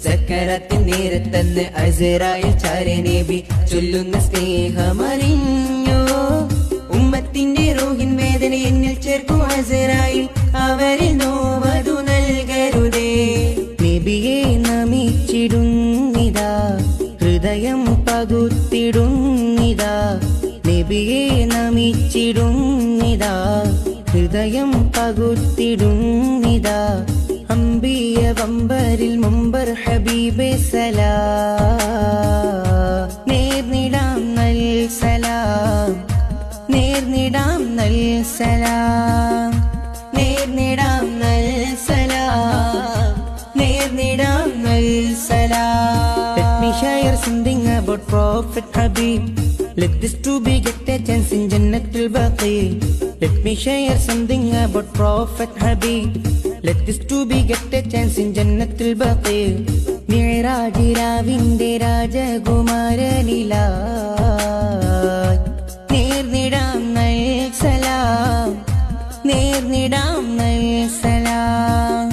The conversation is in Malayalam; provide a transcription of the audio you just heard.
സക്കറാത്തിൻ നേരത്തന്ന് അസ്റായിൽ ചാരെ നബി ചൊല്ലുന്ന സ്നേഹമറിഞ്ഞു. ഉമ്മത്തിന്റെ റൂഹിൻ വേദന എന്നിൽ ചേർക്കും അസ്റായിൽ, അവരിൽ നോവതു നൽകരുതേ. നബിയെ നമിച്ചിടുന്നിതാ, ഹൃദയം പകുത്തിടുന്നിതാ. നബിയെ നമിച്ചിടുന്നിതാ, ഹൃദയം പകുത്തിടുന്നിതാ. അംബിയ വമ്പരിൽ മുമ്പർ ഹബീബെ സലാം, നേർന്നിടാം നൽ സലാം, നേർന്നിടാം നൽ സലാം, നേർന്നിടാം നൽ സലാം, നേർന്നിടാം നൽ സലാം. Let me share something about Prophet Habib. Let this to be get a chance in Jannatul Baqi. Let me share something about Prophet Habib. Let this to be get a chance in Jannatul Baqi. മിഅ്റാജ് രാവിന്റെ രാജകുമാരനിലായി നേർന്നിടാം നൽ സലാം, നേർന്നിടാം നൽ സലാം.